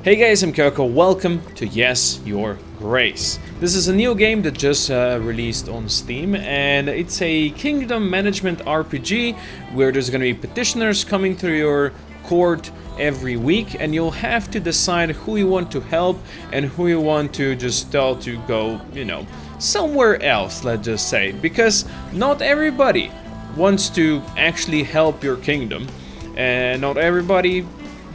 Hey guys, I'm Koko. Welcome to Yes, Your Grace. This is a new game that just released on Steam, and it's a kingdom management RPG where there's gonna be petitioners coming to your court every week, and you'll have to decide who you want to help and who you want to just tell to go, somewhere else, let's just say, because not everybody wants to actually help your kingdom, and not everybody,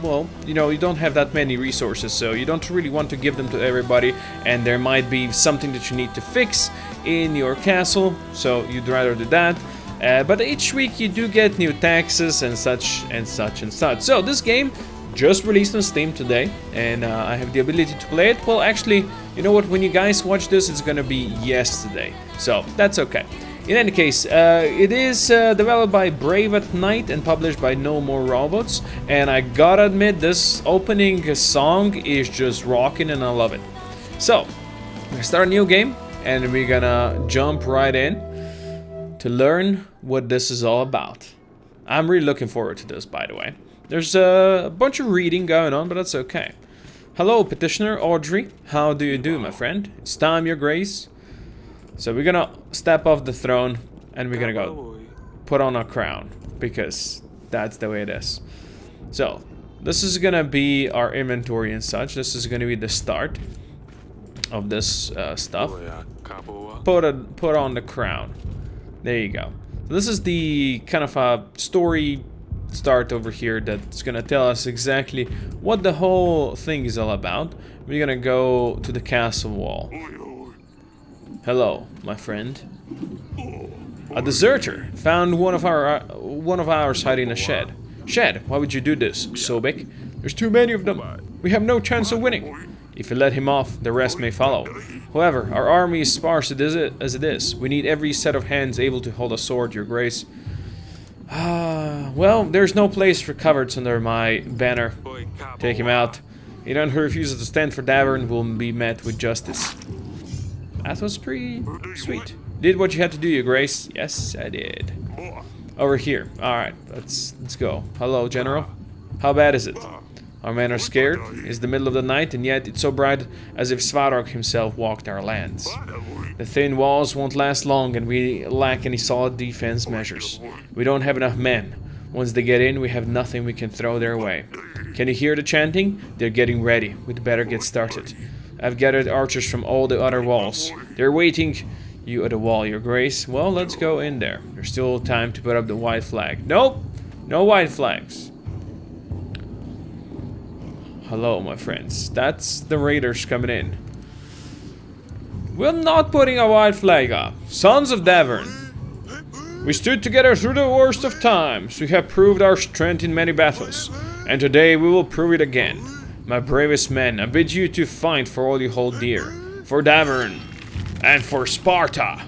well, you don't have that many resources, so you don't really want to give them to everybody, and there might be something that you need to fix in your castle, so you'd rather do that. But each week you do get new taxes and such and such and such. So this game just released on Steam today, and I have the ability to play it. Well, actually, you know what? When you guys watch this, it's gonna be yesterday, so that's okay. In any case, it is developed by Brave at Night and published by No More Robots. And I gotta admit, this opening song is just rocking and I love it. So, we're gonna start a new game and we're gonna jump right in to learn what this is all about. I'm really looking forward to this, by the way. There's a bunch of reading going on, but that's okay. Hello, petitioner Audrey. How do you do, my friend? It's time, Your Grace. So we're gonna step off the throne and we're gonna go put on a crown, because that's the way it is. So this is gonna be our inventory and such. This is gonna be the start of this stuff. Put on the crown. There you go. So this is the kind of a story start over here that's gonna tell us exactly what the whole thing is all about. We're gonna go to the castle wall. Hello, my friend. A deserter found one of ours hiding in a shed. Shed? Why would you do this, Sobek? There's too many of them. We have no chance of winning. If you let him off, the rest may follow. However, our army is sparse as it is. We need every set of hands able to hold a sword, Your Grace. Well, there's no place for cowards under my banner. Take him out. Anyone who refuses to stand for Davern will be met with justice. That was pretty sweet. Did what you had to do, Your Grace. Yes, I did. Over here. Alright, let's go. Hello, General. How bad is it? Our men are scared. It's the middle of the night, and yet it's so bright as if Svarog himself walked our lands. The thin walls won't last long, and we lack any solid defense measures. We don't have enough men. Once they get in, we have nothing we can throw their way. Can you hear the chanting? They're getting ready. We'd better get started. I've gathered archers from all the other walls. They're waiting you at the wall, Your Grace. Well, let's go in there. There's still time to put up the white flag. Nope! No white flags. Hello, my friends. That's the raiders coming in. We're not putting a white flag up. Sons of Davern. We stood together through the worst of times. We have proved our strength in many battles. And today we will prove it again. My bravest men, I bid you to fight for all you hold dear. For Davern, and for Sparta,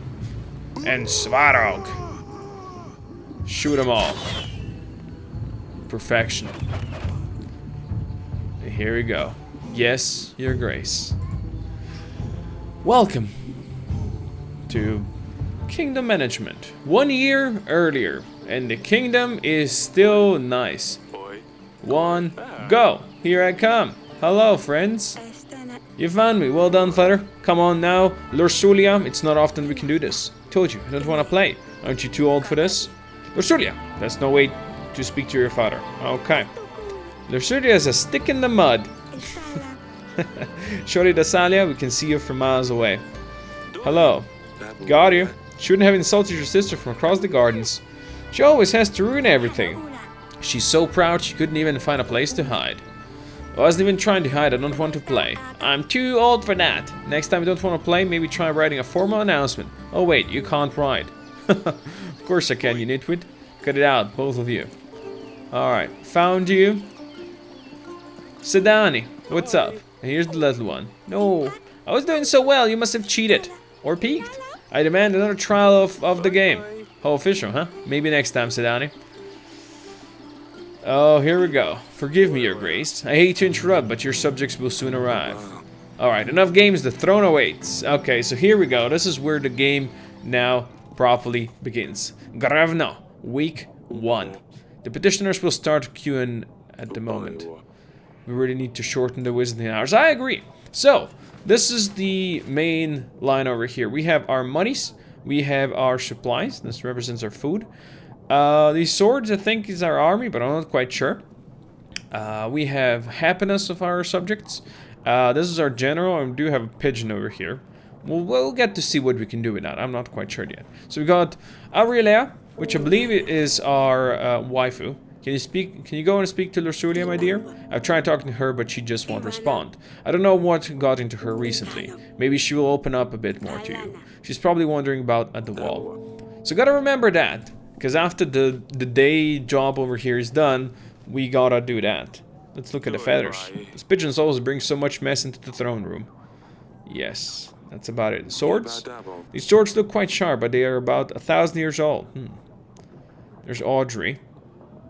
and Svarog. Shoot them all. Perfection. Here we go. Yes, Your Grace. Welcome to Kingdom Management. 1 year earlier, and the kingdom is still nice. One, go! Here I come. Hello, friends. You found me. Well done, feather. Come on now, Lursulia. It's not often we can do this. Told you, I don't want to play. Aren't you too old for this? Lursulia, that's no way to speak to your father. Okay. Lursulia is a stick in the mud. Shorty Dasalia, we can see you from miles away. Hello. Got you. Shouldn't have insulted your sister from across the gardens. She always has to ruin everything. She's so proud she couldn't even find a place to hide. I wasn't even trying to hide, I don't want to play. I'm too old for that. Next time you don't want to play, maybe try writing a formal announcement. Oh wait, you can't write. Of course I can, you nitwit. Cut it out, both of you. Alright, found you. Sedani, what's up? Here's the little one. No, I was doing so well, you must have cheated. Or peeked. I demand another trial of the game. How official, huh? Maybe next time, Sedani. Oh, here we go. Forgive me, Your Grace. I hate to interrupt, but your subjects will soon arrive. Alright, enough games, the throne awaits. Okay, so here we go. This is where the game now properly begins. Gravno, week 1. The petitioners will start queuing at the moment. We really need to shorten the visiting hours. I agree. So, this is the main line over here. We have our monies. We have our supplies. This represents our food. These swords, I think, is our army, but I'm not quite sure. We have happiness of our subjects. This is our general, and we do have a pigeon over here. We'll get to see what we can do with that. I'm not quite sure yet. So we got Aurelia, which I believe is our waifu. Can you go and speak to Lursulia, my dear? I've tried talking to her, but she just won't respond. I don't know what got into her recently. Maybe she will open up a bit more to you. She's probably wondering about at the wall. So gotta remember that, because after the day job over here is done, we gotta do that. Let's look at the feathers. This pigeons always bring so much mess into the throne room. Yes, that's about it. Swords? These swords look quite sharp, but they are about 1,000 years old. There's Audrey.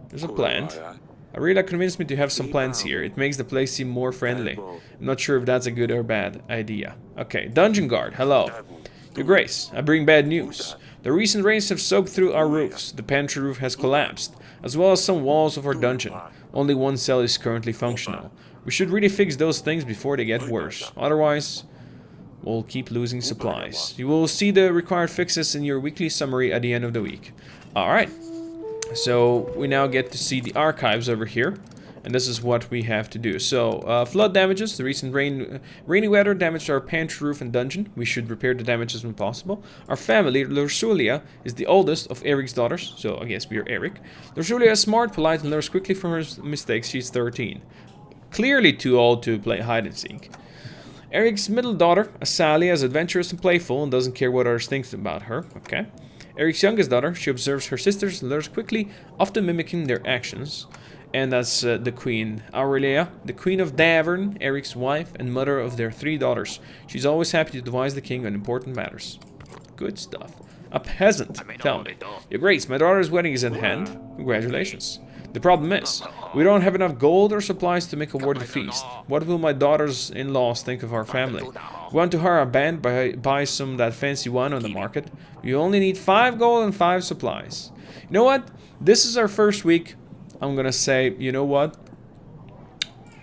There's a plant. Aurelia convinced me to have some plants here. It makes the place seem more friendly. I'm not sure if that's a good or bad idea. Okay, Dungeon Guard, hello. Your Grace, I bring bad news. The recent rains have soaked through our roofs. The pantry roof has collapsed, as well as some walls of our dungeon. Only one cell is currently functional. We should really fix those things before they get worse. Otherwise, we'll keep losing supplies. You will see the required fixes in your weekly summary at the end of the week. Alright. So we now get to see the archives over here, and this is what we have to do. So flood damages. The recent rainy weather damaged our pantry roof and dungeon. We should repair the damages when possible. Our family, Lursulia, is the oldest of Eric's daughters, so I guess we are Eric. Lursulia is smart, polite, and learns quickly from her mistakes. She's 13, clearly too old to play hide and seek. Eric's middle daughter, Asalia, is adventurous and playful and doesn't care what others think about her. Okay. Eric's youngest daughter, she observes her sisters and learns quickly, often mimicking their actions. And that's the queen, Aurelia, the queen of Davern, Eric's wife and mother of their 3 daughters. She's always happy to advise the king on important matters. Good stuff. A peasant, tell me. Your Grace, my daughter's wedding is at hand. Congratulations. The problem is, we don't have enough gold or supplies to make a worthy feast. What will my daughters-in-laws think of our family? We want to hire a band, buy some of that fancy wine on the market. We only need 5 gold and 5 supplies. You know what? This is our first week. I'm gonna say, you know what?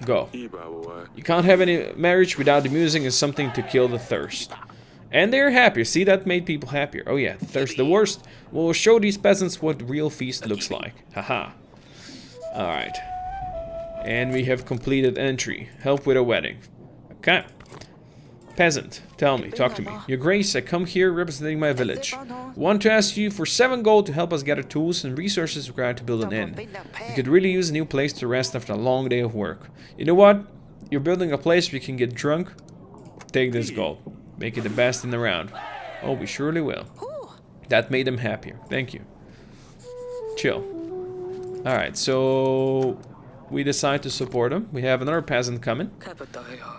Go. You can't have any marriage without the music and something to kill the thirst. And they're happier. See, that made people happier. Oh yeah, thirst the worst. We'll show these peasants what real feast looks like. Haha. Alright. And we have completed entry. Help with a wedding. Okay. Peasant, tell me, talk to me. Your Grace, I come here representing my village. Want to ask you for 7 gold to help us gather tools and resources required to build an inn. We could really use a new place to rest after a long day of work. You know what? You're building a place where you can get drunk. Take this gold. Make it the best in the round. Oh, we surely will. That made them happier. Thank you. Chill. Alright, so we decide to support them. We have another peasant coming.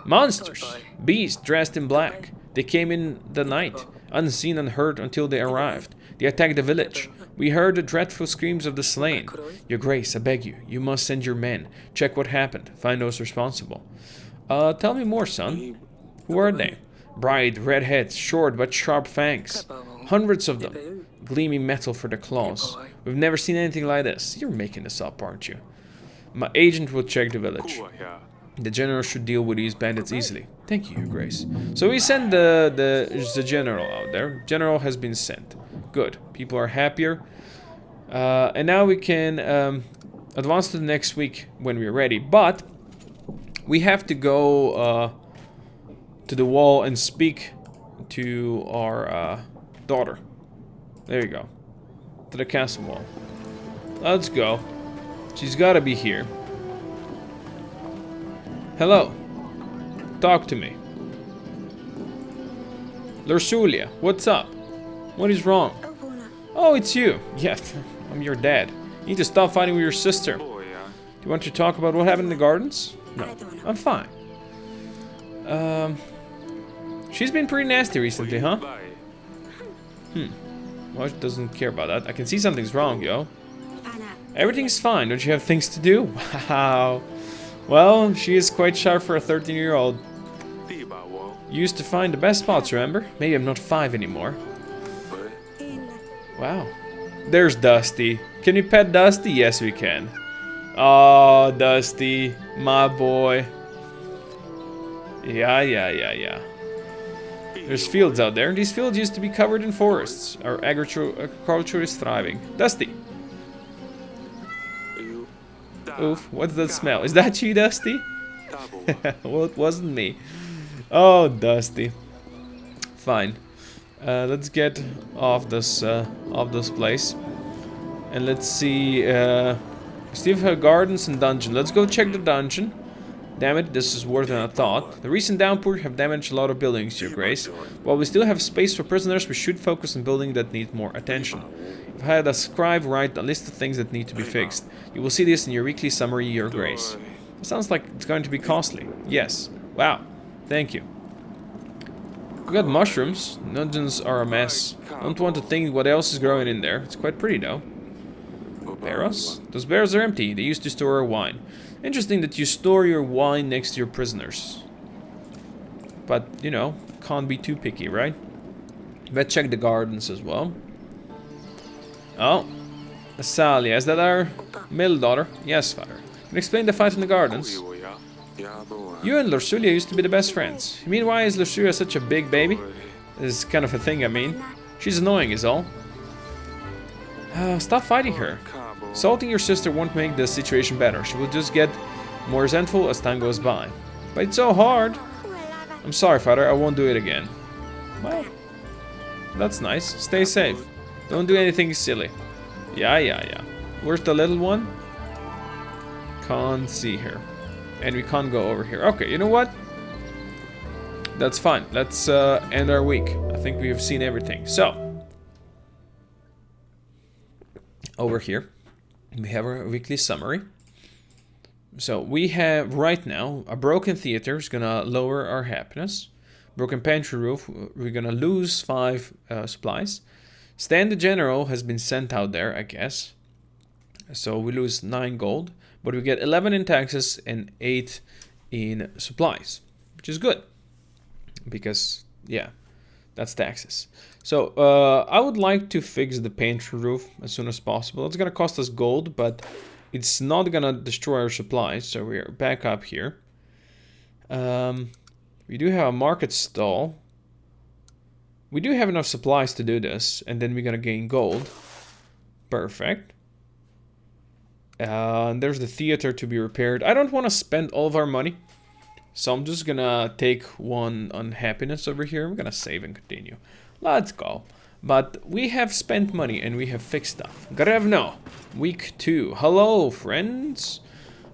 Monsters! Beasts dressed in black. They came in the night, unseen and heard until they arrived. They attacked the village. We heard the dreadful screams of the slain. Your Grace, I beg you, you must send your men. Check what happened. Find those responsible. Tell me more, son. Who are they? Bright red heads, short but sharp fangs. Hundreds of them. Gleaming metal for the claws. We've never seen anything like this. You're making this up, aren't you? My agent will check the village. The general should deal with these bandits easily. Thank you, Your Grace. So we send the general out there. General has been sent. Good. People are happier. And now we can advance to the next week when we're ready. But we have to go to the wall and speak to our daughter. There you go. To the castle wall. Let's go. She's gotta be here. Hello. Talk to me. Lursulia, what's up? What is wrong? Oh, it's you. Yeah, I'm your dad. You need to stop fighting with your sister. Do you want to talk about what happened in the gardens? No, I'm fine. She's been pretty nasty recently, huh? Well, she doesn't care about that. I can see something's wrong, yo. Everything's fine. Don't you have things to do? Wow. Well, she is quite sharp for a 13-year-old. Used to find the best spots, remember? Maybe I'm not 5 anymore. Wow. There's Dusty. Can we pet Dusty? Yes, we can. Oh, Dusty, my boy. Yeah. There's fields out there. These fields used to be covered in forests. Our agriculture is thriving. Dusty. Oof, what's that smell? Is that you, Dusty? Well, it wasn't me. Oh, Dusty. Fine. Let's get off this place. And let's see. Steve have gardens and dungeon. Let's go check the dungeon. Damn it, this is worse than I thought. The recent downpour have damaged a lot of buildings, Your Grace. While we still have space for prisoners, we should focus on buildings that need more attention. I've had a scribe write a list of things that need to be fixed. You will see this in your weekly summary, Your Grace. It sounds like it's going to be costly. Yes. Wow. Thank you. We got mushrooms. Dungeons are a mess. Don't want to think what else is growing in there. It's quite pretty though. Barrels? Those barrels are empty. They used to store our wine. Interesting that you store your wine next to your prisoners. But, you know, can't be too picky, right? Let's check the gardens as well. Oh. Asalia, is that our middle daughter? Yes, father. Can you explain the fight in the gardens? You and Lursulia used to be the best friends. You mean, why is Lursulia such a big baby? This is kind of a thing, I mean. She's annoying is all. Stop fighting her. Salting your sister won't make the situation better. She will just get more resentful as time goes by. But it's so hard. I'm sorry, father. I won't do it again. Well, that's nice. Stay safe. Don't do anything silly. Yeah. Where's the little one? Can't see her. And we can't go over here. Okay, you know what? That's fine. Let's end our week. I think we have seen everything. So, over here, we have our weekly summary. So, we have right now a broken theater is gonna lower our happiness. Broken pantry roof, we're gonna lose 5 supplies. Stan the General has been sent out there, I guess. So, we lose 9 gold. But we get 11 in taxes and 8 in supplies, which is good. Because, yeah, that's taxes. So, I would like to fix the pantry roof as soon as possible. It's going to cost us gold, but it's not going to destroy our supplies. So, we're back up here. We do have a market stall. We do have enough supplies to do this. And then we're going to gain gold. Perfect. And there's the theater to be repaired. I don't want to spend all of our money. So I'm just gonna take one on happiness over here. We're gonna save and continue. Let's go. But we have spent money and we have fixed stuff. Grevno, week 2. Hello, friends.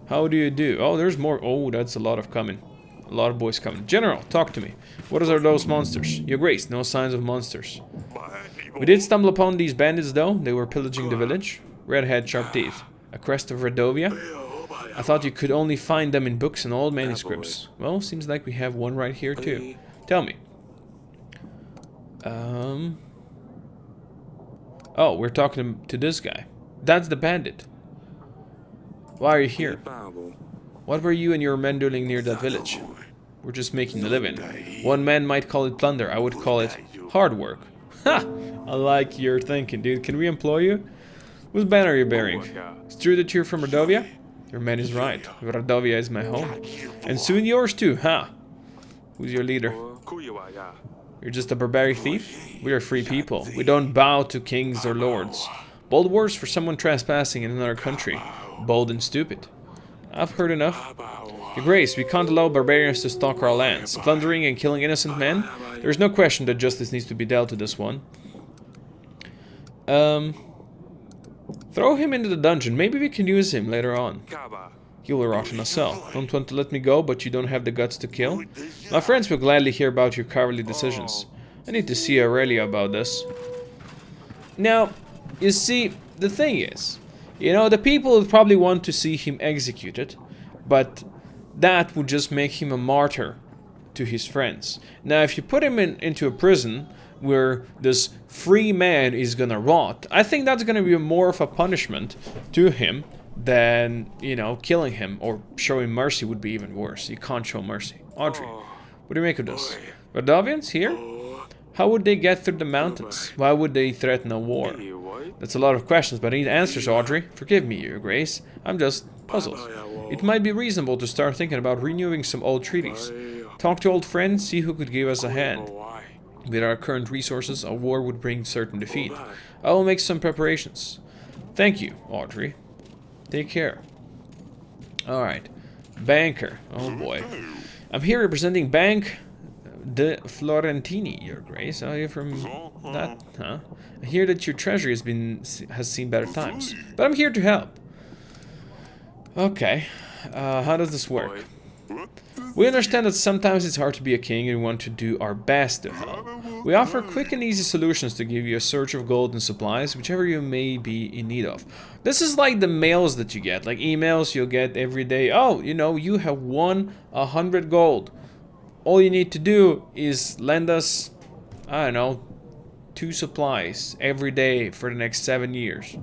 How do you do? Oh, there's more. Oh, that's a lot of coming. A lot of boys coming. General, talk to me. What are those monsters? Your Grace, no signs of monsters. We did stumble upon these bandits though. They were pillaging the village. Red head, sharp teeth. A crest of Redovia? I thought you could only find them in books and old manuscripts. Well, seems like we have one right here too. Tell me. Oh, we're talking to this guy. That's the bandit. Why are you here? What were you and your men doing near that village? We're just making a living. One man might call it plunder. I would call it hard work. Ha! I like your thinking, dude. Can we employ you? Whose banner are you bearing? It's true that you're from Redovia? Your man is right. Redovia is my home. And soon yours too, huh? Who's your leader? You're just a barbaric thief? We are free people. We don't bow to kings or lords. Bold words for someone trespassing in another country. Bold and stupid. I've heard enough. Your Grace, we can't allow barbarians to stalk our lands. Plundering and killing innocent men? There's no question that justice needs to be dealt to this one. Throw him into the dungeon. Maybe we can use him later on. He will rot in a cell. Don't want to let me go, but you don't have the guts to kill? My friends will gladly hear about your cowardly decisions. I need to see Aurelia about this. Now, you see, the thing is, you know, the people would probably want to see him executed, but that would just make him a martyr to his friends. Now, if you put him into a prison where this free man is gonna rot, I think that's gonna be more of a punishment to him than, you know, killing him or showing mercy would be even worse. You can't show mercy. Audrey, what do you make of this? Radovians here? How would they get through the mountains? Why would they threaten a war? That's a lot of questions, but I need answers, Audrey. Forgive me, Your Grace. I'm just puzzles. It might be reasonable to start thinking about renewing some old treaties. Talk to old friends, see who could give us a hand. With our current resources, a war would bring certain defeat. I will make some preparations. Thank you, Audrey. Take care. Alright. Banker. Oh boy. I'm here representing Bank de Florentini, Your Grace. Are you from that? Huh? I hear that your treasury has seen better times. But I'm here to help. Okay. How does this work? We understand that sometimes it's hard to be a king and we want to do our best to help. We offer quick and easy solutions to give you a surge of gold and supplies, whichever you may be in need of. This is like the mails that you get, like emails you'll get every day. Oh, you know, you have won 100 gold. All you need to do is lend us, I don't know, 2 supplies every day for the next 7 years.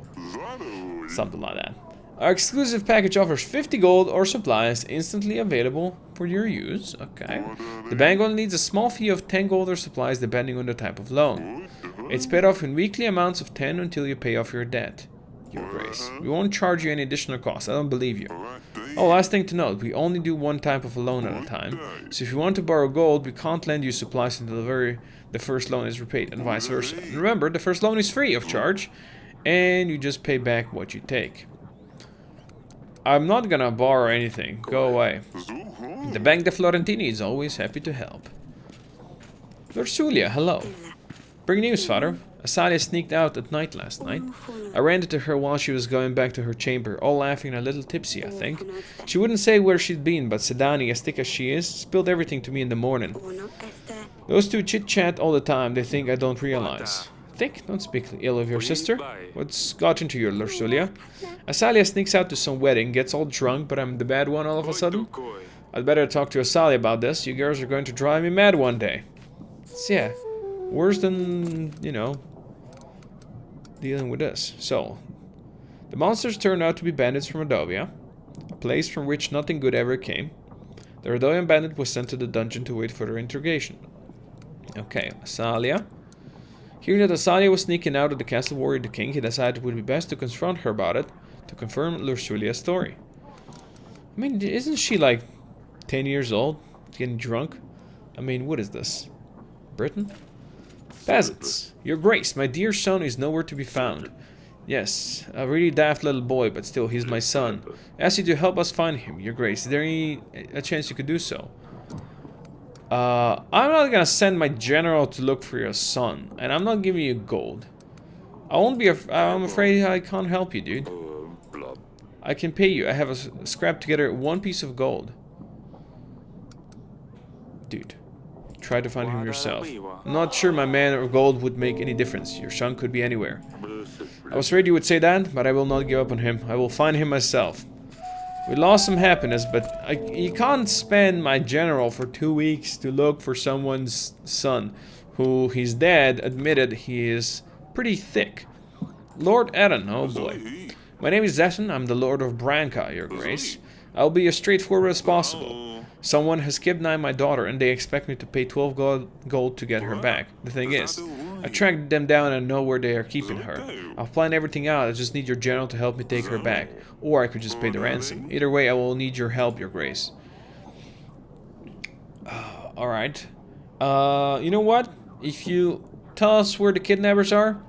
Something like that. Our exclusive package offers 50 gold or supplies instantly available for your use. Okay. The bank only needs a small fee of 10 gold or supplies depending on the type of loan. It's paid off in weekly amounts of 10 until you pay off your debt, Your Grace. We won't charge you any additional costs. I don't believe you. Oh, last thing to note, we only do one type of a loan at a time. So if you want to borrow gold, we can't lend you supplies until the first loan is repaid, and vice versa. And remember, the first loan is free of charge, and you just pay back what you take. I'm not gonna borrow anything. Go away. The Bank de Florentini is always happy to help. Lursulia, hello. Bring news, father. Asalia sneaked out at night last night. I ran into her while she was going back to her chamber, all laughing and a little tipsy, I think. She wouldn't say where she'd been, but Sedani, as thick as she is, spilled everything to me in the morning. Those two chit-chat all the time, they think I don't realize. Thick? Don't speak ill of your sister. What's got into you, Lursulia? Asalia sneaks out to some wedding, gets all drunk, but I'm the bad one all of a sudden. I'd better talk to Asalia about this. You girls are going to drive me mad one day. It's, yeah, worse than, you know, dealing with this. So, the monsters turned out to be bandits from Rodovia, a place from which nothing good ever came. The Rodovian bandit was sent to the dungeon to wait for their interrogation. Okay, Asalia. Hearing that Asalia was sneaking out of the castle warrior the king, he decided it would be best to confront her about it, to confirm Lursulia's story. I mean, isn't she like 10 years old, getting drunk? I mean, what is this? Britain? Peasants, Your Grace, my dear son is nowhere to be found. Yes, a really daft little boy, but still, he's my son. I ask you to help us find him, Your Grace. Is there a chance you could do so? I'm not gonna send my general to look for your son, and I'm not giving you gold. I'm afraid I can't help you, dude. I can pay you. I have scrapped together 1 piece of gold. Dude, try to find him yourself. I'm not sure my man or gold would make any difference. Your son could be anywhere. I was afraid you would say that, but I will not give up on him. I will find him myself. We lost some happiness, but you can't spend my general for 2 weeks to look for someone's son, who his dad admitted he is pretty thick. Lord Eren, oh boy. My name is Zeton, I'm the Lord of Branca, Your Grace. I'll be as straightforward as possible. Someone has kidnapped my daughter and they expect me to pay 12 gold to get her back. The thing is, I tracked them down and know where they are keeping her. I've planned everything out, I just need your general to help me take her back. Or I could just pay the ransom. Either way, I will need your help, Your Grace. Alright. You know what? If you tell us where the kidnappers are,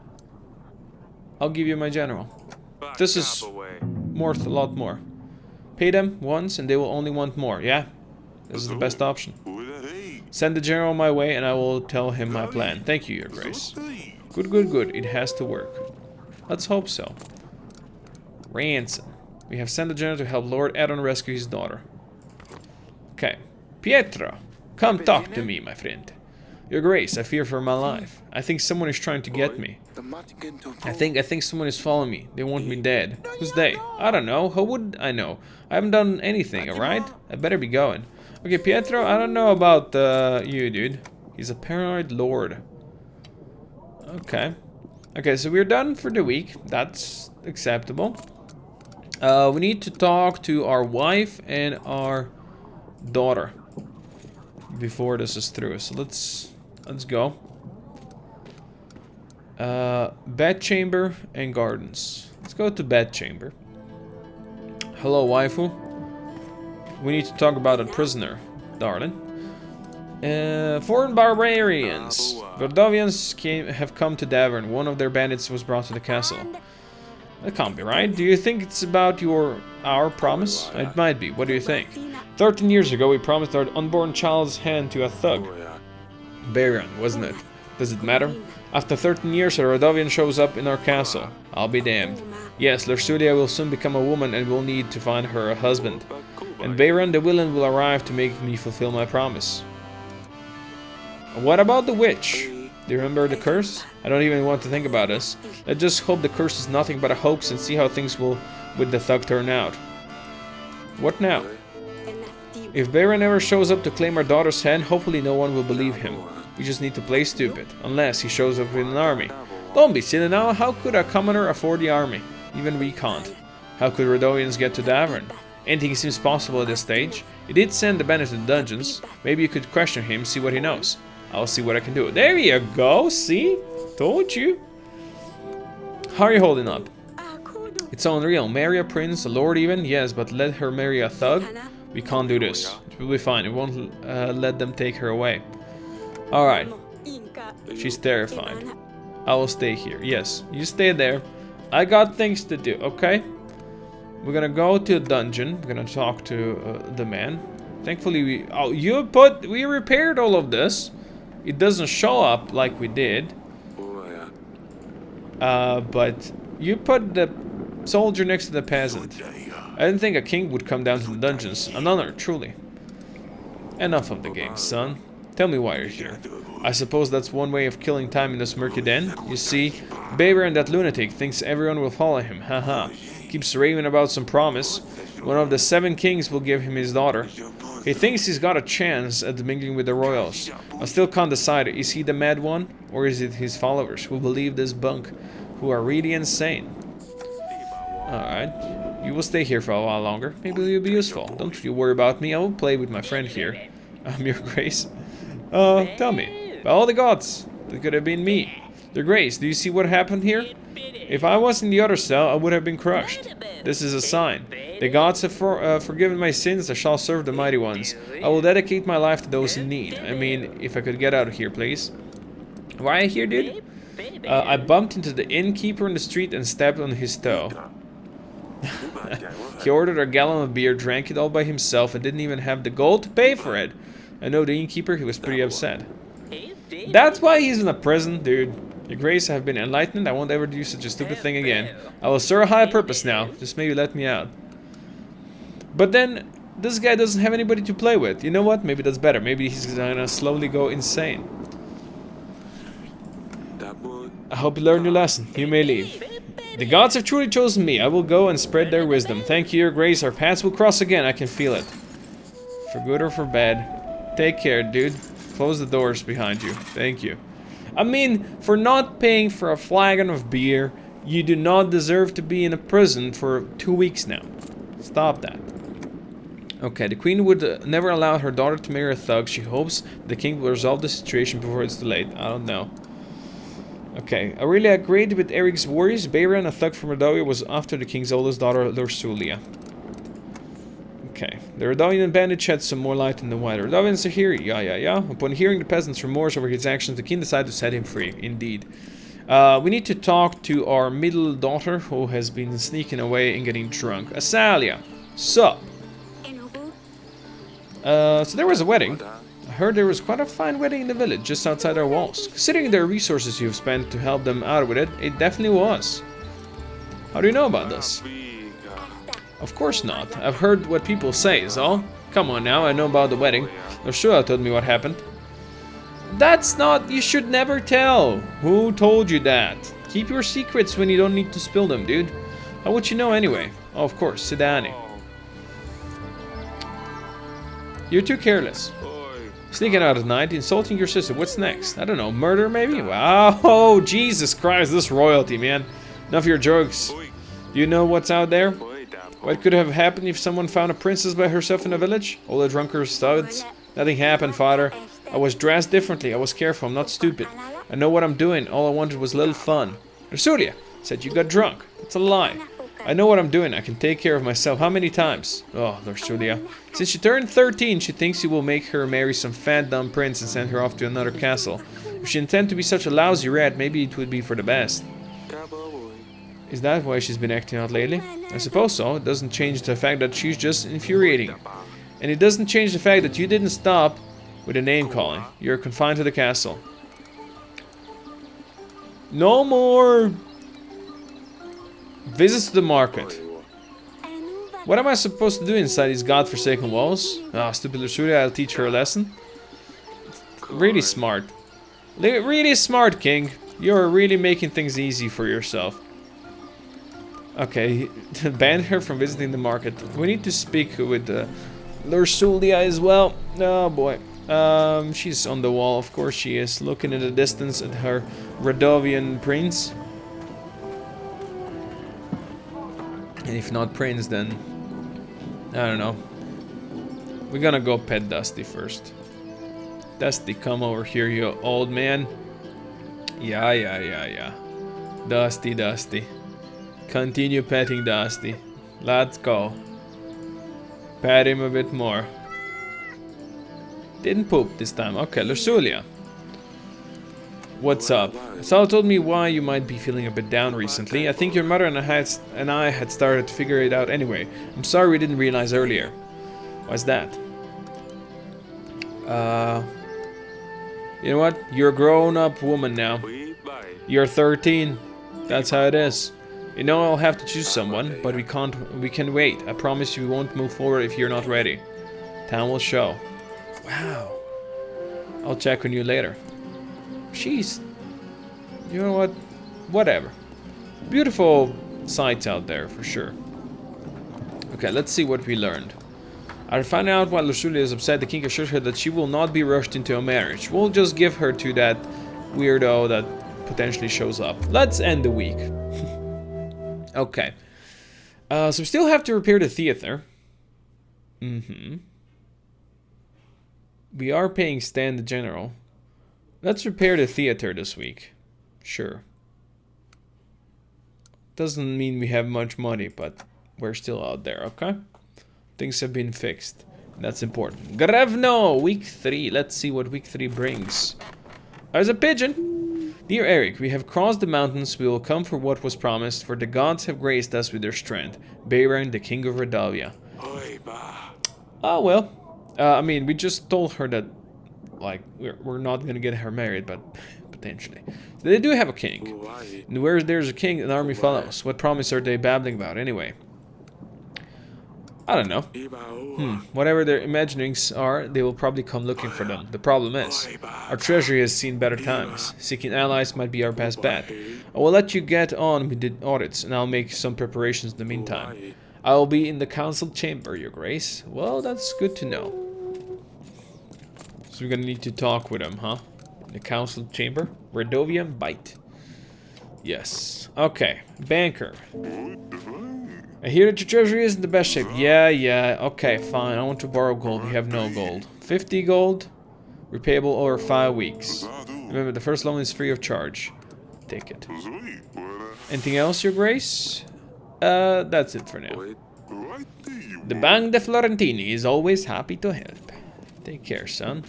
I'll give you my general. This is worth a lot more. Pay them once and they will only want more, yeah? This is the best option. Send the general my way and I will tell him my plan. Thank you, Your Grace. Good, good, good. It has to work. Let's hope so. Ransom. We have sent the general to help Lord Eren rescue his daughter. Okay. Pietro, come talk to me, my friend. Your Grace, I fear for my life. I think someone is trying to get me. I think someone is following me. They want me dead. Who's they? I don't know. How would I know? I haven't done anything, alright? I better be going. Okay, Pietro, I don't know about you, dude. He's a paranoid lord. Okay. Okay, so we're done for the week. That's acceptable. We need to talk to our wife and our daughter before this is through. So let's go. Bedchamber and gardens. Let's go to Bedchamber. Hello, waifu. We need to talk about a prisoner, darling. Foreign barbarians. Gordovians have come to Davern. One of their bandits was brought to the castle. That can't be right. Do you think it's about our promise? It might be. What do you think? 13 years ago, we promised our unborn child's hand to a thug. Baron, wasn't it? Does it matter? After 13 years, a Radovian shows up in our castle. I'll be damned. Yes, Lersulia will soon become a woman and will need to find her a husband. And Baron the villain will arrive to make me fulfill my promise. What about the witch? Do you remember the curse? I don't even want to think about this. Let's just hope the curse is nothing but a hoax and see how things will with the thug turn out. What now? If Baron ever shows up to claim our daughter's hand, hopefully no one will believe him. We just need to play stupid, unless he shows up with an army. Don't be silly now, how could a commoner afford the army? Even we can't. How could Radovians get to Davern? Anything seems possible at this stage. He did send the bandit to the dungeons. Maybe you could question him, see what he knows. I'll see what I can do. There you go, see? Told you. How are you holding up? It's unreal. Marry a prince, a lord even? Yes, but let her marry a thug? We can't do this. It will be fine. We won't let them take her away. Alright. She's terrified. I will stay here. Yes, you stay there. I got things to do, okay? We're gonna go to a dungeon. We're gonna talk to the man. Thankfully we... Oh, we repaired all of this. It doesn't show up like we did. But you put the soldier next to the peasant. I didn't think a king would come down to the dungeons. An honor, truly. Enough of the game, son. Tell me why you're here. I suppose that's one way of killing time in this murky den. You see, Baber and that lunatic thinks everyone will follow him. Haha. Keeps raving about some promise. One of the 7 kings will give him his daughter. He thinks he's got a chance at mingling with the royals. I still can't decide, is he the mad one? Or is it his followers who believe this bunk, who are really insane? Alright. You will stay here for a while longer. Maybe you'll be useful. Don't you worry about me. I will play with my friend here. Your Grace. Tell me. By all the gods, that could have been me. Your Grace, do you see what happened here? If I was in the other cell, I would have been crushed. This is a sign. The gods have forgiven my sins. I shall serve the mighty ones. I will dedicate my life to those in need. I mean, if I could get out of here, please. Why are you here, dude? I bumped into the innkeeper in the street and stepped on his toe. He ordered a gallon of beer, drank it all by himself, and didn't even have the gold to pay for it. I know the innkeeper, he was pretty upset. That's why he's in a prison, dude. Your Grace, I have been enlightened. I won't ever do such a stupid thing again. I will serve a high purpose now. Just maybe let me out. But then, this guy doesn't have anybody to play with. You know what? Maybe that's better. Maybe he's gonna slowly go insane. I hope you learned your lesson. You may leave. The gods have truly chosen me. I will go and spread their wisdom. Thank you, Your Grace. Our paths will cross again. I can feel it. For good or for bad. Take care, dude. Close the doors behind you. Thank you. I mean, for not paying for a flagon of beer, you do not deserve to be in a prison for 2 weeks now. Stop that. Okay, the queen would never allow her daughter to marry a thug. She hopes the king will resolve the situation before it's too late. I don't know. Okay, I really agreed with Eric's worries. Bayran, a thug from Radovia, was after the king's oldest daughter, Lursulia. Okay, the Radovian bandit shed some more light on the why the Radovians are here. Yeah. Upon hearing the peasant's remorse over his actions, the king decided to set him free. Indeed. We need to talk to our middle daughter, who has been sneaking away and getting drunk. Asalia, sup? So there was a wedding. I heard there was quite a fine wedding in the village, just outside our walls. Considering the resources you've spent to help them out with it, it definitely was. How do you know about this? Of course not. I've heard what people say, is all. Come on now, I know about the wedding. Ursula told me what happened. That's not... You should never tell. Who told you that? Keep your secrets when you don't need to spill them, dude. How would you know anyway? Oh, of course, Sidani. You're too careless. Sneaking out at night, insulting your sister. What's next? I don't know, murder maybe? Wow, oh, Jesus Christ, this royalty, man. Enough of your jokes. Do you know what's out there? What could have happened if someone found a princess by herself in a village? All the drunkards studs? Nothing happened, father. I was dressed differently. I was careful. I'm not stupid. I know what I'm doing. All I wanted was a little fun. Ursulia said you got drunk. That's a lie. I know what I'm doing. I can take care of myself. How many times? Oh, Lursulia. Since she turned 13, she thinks he will make her marry some fat dumb prince and send her off to another castle. If she intends to be such a lousy rat, maybe it would be for the best. Is that why she's been acting out lately? I suppose so. It doesn't change the fact that she's just infuriating. And it doesn't change the fact that you didn't stop with the name calling. You're confined to the castle. No more visits to the market. What am I supposed to do inside these godforsaken walls? Ah, stupid Lursulia, I'll teach her a lesson. Really smart. Really smart, King. You're really making things easy for yourself. Okay, ban her from visiting the market. We need to speak with Lursulia as well. Oh boy. She's on the wall, of course she is, looking in the distance at her Radovian prince. And if not prince, then I don't know. We're gonna go pet Dusty first. Dusty, come over here, you old man. Yeah. Dusty. Continue petting Dusty. Let's go. Pat him a bit more. Didn't poop this time. Okay, Lursulia. What's up? Sal told me why you might be feeling a bit down recently. I think your mother and I had started to figure it out anyway. I'm sorry we didn't realize earlier. Why's that? You know what? You're a grown-up woman now. You're 13. That's how it is. You know I'll have to choose someone, but we can wait. I promise you we won't move forward if you're not ready. Time will show. Wow. I'll check on you later. Jeez. You know what? Whatever. Beautiful sights out there, for sure. Okay, let's see what we learned. I found out why Lursulia is upset. The king assures her that she will not be rushed into a marriage. We'll just give her to that weirdo that potentially shows up. Let's end the week. Okay. So we still have to repair the theater. We are paying Stan the general. Let's repair the theater this week. Sure. Doesn't mean we have much money, but we're still out there, okay? Things have been fixed. That's important. Grevno! Week 3. Let's see what week 3 brings. There's a pigeon! Dear Eric, we have crossed the mountains. We will come for what was promised, for the gods have graced us with their strength. Bayron, the king of Redavia. Oh, well. I mean, we just told her that, like, we're not gonna get her married, but potentially. So they do have a king. And where there's a king, an army follows. What promise are they babbling about, anyway? I don't know. Whatever their imaginings are, they will probably come looking for them. The problem is, our treasury has seen better times. Seeking allies might be our best bet. I will let you get on with the audits, and I'll make some preparations in the meantime. I will be in the council chamber, your grace. Well, that's good to know. So we're gonna need to talk with him, huh? The council chamber? Redovian bite. Yes. Okay. Banker. I hear that your treasury isn't the best shape. Yeah. Okay, fine. I want to borrow gold. We have no gold. 50 gold. Repayable over 5 weeks. Remember, the first loan is free of charge. Take it. Anything else, your grace? That's it for now. The Bank de Florentini is always happy to help. Take care, son.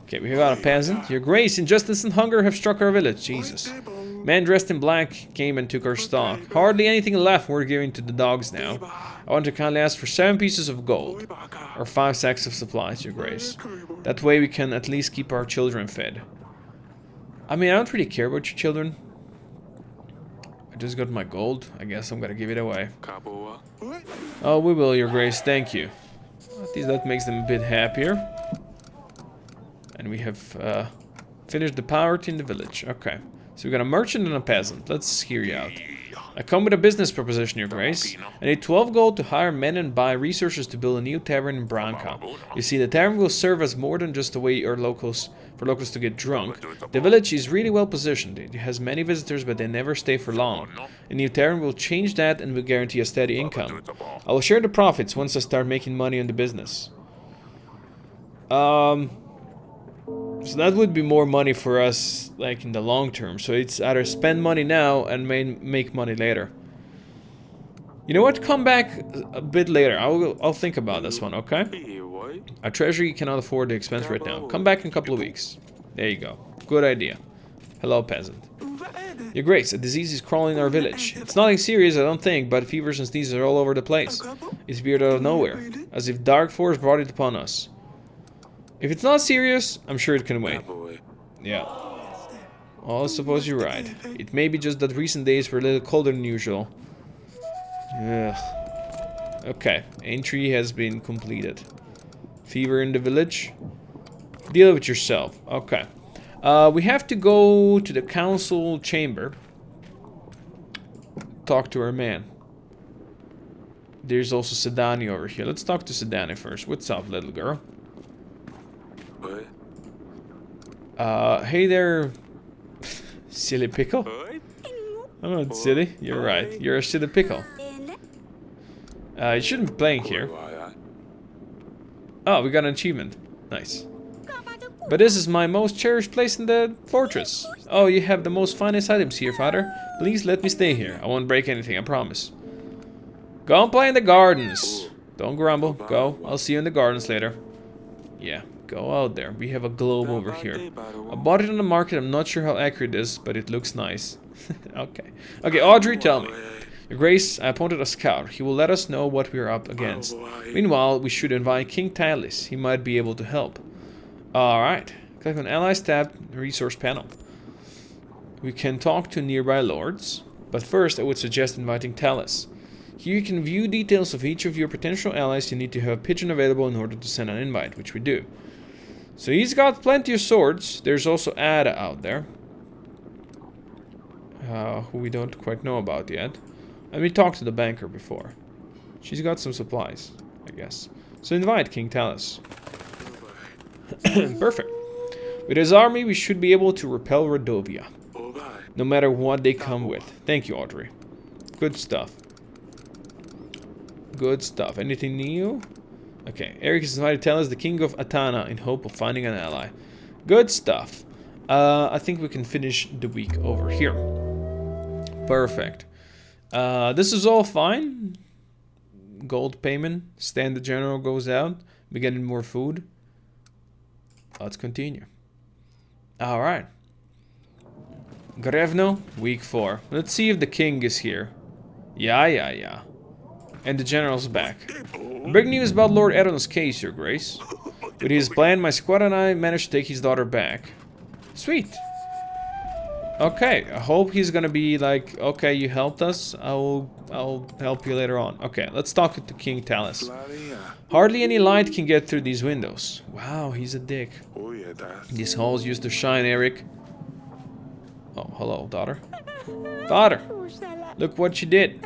Okay, we got a peasant. Your grace, injustice and hunger have struck our village. Jesus. Man dressed in black came and took our stock. Hardly anything left we're giving to the dogs now. I want to kindly ask for 7 pieces of gold. Or 5 sacks of supplies, your grace. That way we can at least keep our children fed. I mean, I don't really care about your children. I just got my gold. I guess I'm gonna give it away. Oh, we will, your grace. Thank you. At least that makes them a bit happier. And we have finished the poverty in the village. Okay. So we got a merchant and a peasant. Let's hear you out. I come with a business proposition, your grace. I need 12 gold to hire men and buy resources to build a new tavern in Branca. You see, the tavern will serve as more than just a way for locals to get drunk. The village is really well positioned. It has many visitors, but they never stay for long. A new tavern will change that and will guarantee a steady income. I will share the profits once I start making money on the business. So that would be more money for us, like, in the long term. So it's either spend money now and make money later. You know what? Come back a bit later. I'll think about this one, okay? Our treasury cannot afford the expense right now. Come back in a couple of weeks. There you go. Good idea. Hello, peasant. Your Grace, a disease is crawling in our village. It's nothing serious, I don't think, but fevers and sneezes are all over the place. It's appeared out of nowhere, as if dark force brought it upon us. If it's not serious, I'm sure it can wait. Yeah. Well, I suppose you're right. It may be just that recent days were a little colder than usual. Ugh. Okay, entry has been completed. Fever in the village. Deal with yourself. Okay. We have to go to the council chamber. Talk to our man. There's also Sedani over here. Let's talk to Sedani first. What's up, little girl? What? Hey there, silly pickle. I'm not silly. You're right. You're a silly pickle. You shouldn't be playing here. Oh, we got an achievement. Nice. But this is my most cherished place in the fortress. Oh, you have the most finest items here, father. Please let me stay here. I won't break anything, I promise. Go and play in the gardens. Don't grumble. Go. I'll see you in the gardens later. Yeah, go out there. We have a globe over here. I bought it on the market. I'm not sure how accurate it is, but it looks nice. Okay. Okay, Audrey, tell me. Your Grace, I appointed a scout. He will let us know what we are up against. Meanwhile, we should invite King Talis. He might be able to help. Alright. Click on Allies tab, resource panel. We can talk to nearby lords, but first I would suggest inviting Talis. Here you can view details of each of your potential allies. You need to have a pigeon available in order to send an invite, which we do. So he's got plenty of swords. There's also Ada out there, who we don't quite know about yet. And we talked to the banker before. She's got some supplies, I guess. So invite King Talis. Perfect. With his army, we should be able to repel Redovia. No matter what they come with. Thank you, Audrey. Good stuff. Good stuff. Anything new? Okay. Eric is invited to Talis, the king of Atana, in hope of finding an ally. Good stuff. I think we can finish the week over here. Perfect. This is all fine. Gold payment. Stand the general goes out. We're getting more food. Let's continue. Alright. Grevno, week 4. Let's see if the king is here. Yeah. And the general's back. Big news about Lord Eron's case, Your Grace. With his plan, my squad and I managed to take his daughter back. Sweet. Okay, I hope he's gonna be like, okay, you helped us, I'll help you later on. Okay, let's talk to King Talis. Hardly any light can get through these windows. Wow, he's a dick. These halls used to shine, Eric. Oh, hello, daughter. Daughter, look what you did.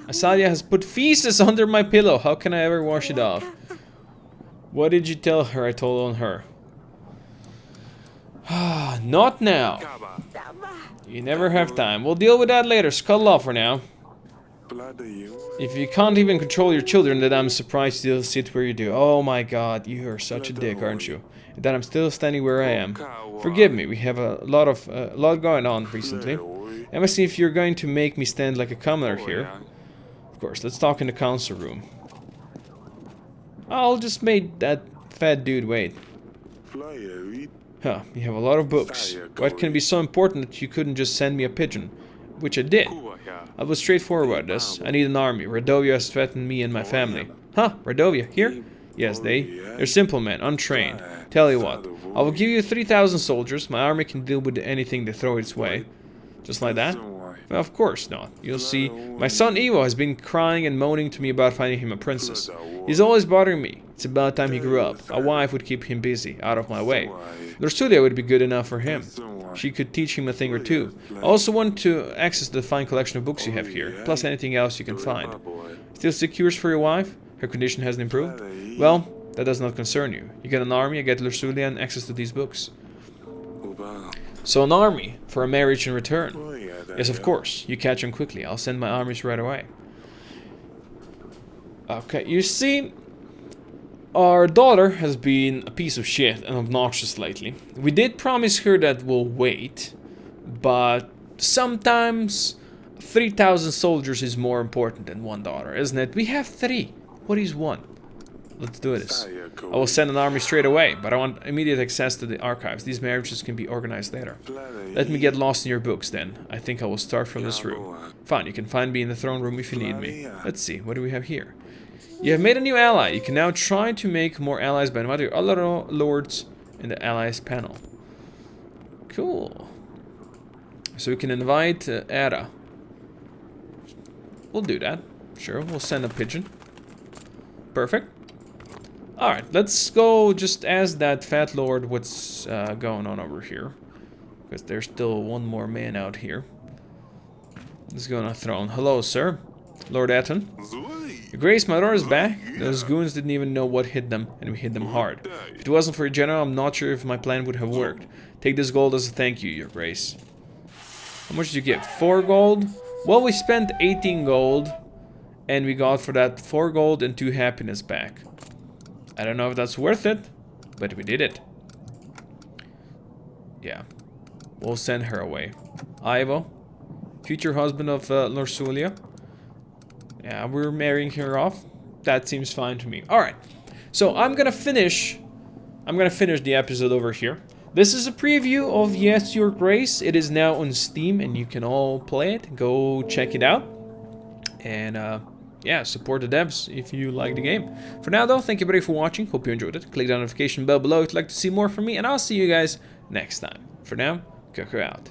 Asalia has put feces under my pillow. How can I ever wash it off? What did you tell her? I told on her. Not now. You never have time. We'll deal with that later. Scuttle off for now. If you can't even control your children, then I'm surprised you'll sit where you do. Oh my god, you are such a dick, aren't you? And that I'm still standing where I am. Forgive me, we have a lot going on recently. Let me see if you're going to make me stand like a commoner here. Of course, let's talk in the council room. I'll just make that fat dude wait. Huh, you have a lot of books. What can be so important that you couldn't just send me a pigeon? Which I did. I was straightforward about this. I need an army. Redovia has threatened me and my family. Huh, Redovia, here? Yes, they're simple men, untrained. Tell you what, I will give you 3,000 soldiers. My army can deal with anything they throw its way. Just like that? Well, of course not. You'll see, my son Ivo has been crying and moaning to me about finding him a princess. He's always bothering me. It's about time he grew up. A wife would keep him busy, out of my way. Lorsulia would be good enough for him. She could teach him a thing or two. I also want to access the fine collection of books you have here, plus anything else you can find. Still 6 cures for your wife? Her condition hasn't improved? Well, that does not concern you. You get an army, I get Lorsulia and access to these books. So an army, for a marriage in return. Yes, of course. You catch him quickly. I'll send my armies right away. Okay, you see, our daughter has been a piece of shit and obnoxious lately. We did promise her that we'll wait, but sometimes 3,000 soldiers is more important than 1 daughter, isn't it? We have 3. What is 1? Let's do this. I will send an army straight away, but I want immediate access to the archives. These marriages can be organized later. Let me get lost in your books then. I think I will start from this room. Fine, you can find me in the throne room if you need me. Let's see, what do we have here? You have made a new ally. You can now try to make more allies by inviting other lords in the allies panel. Cool. So we can invite Era. We'll do that. Sure, we'll send a pigeon. Perfect. Alright, let's go just ask that fat lord what's going on over here. Because there's still one more man out here. Let's go on a throne. Hello, sir. Lord Atten. Your Grace, my daughter is back. Those goons didn't even know what hit them, and we hit them hard. If it wasn't for your general, I'm not sure if my plan would have worked. Take this gold as a thank you, Your Grace. How much did you get? 4 gold? Well, we spent 18 gold, and we got for that 4 gold and 2 happiness back. I don't know if that's worth it, but we did it. Yeah. We'll send her away. Ivo, future husband of Lorsulia. Yeah, we're marrying her off. That seems fine to me. Alright. So I'm gonna finish the episode over here. This is a preview of Yes, Your Grace. It is now on Steam and you can all play it. Go check it out. And yeah, support the devs if you like the game. For now though, thank you everybody for watching. Hope you enjoyed it. Click the notification bell below if you'd like to see more from me. And I'll see you guys next time. For now, Koko out.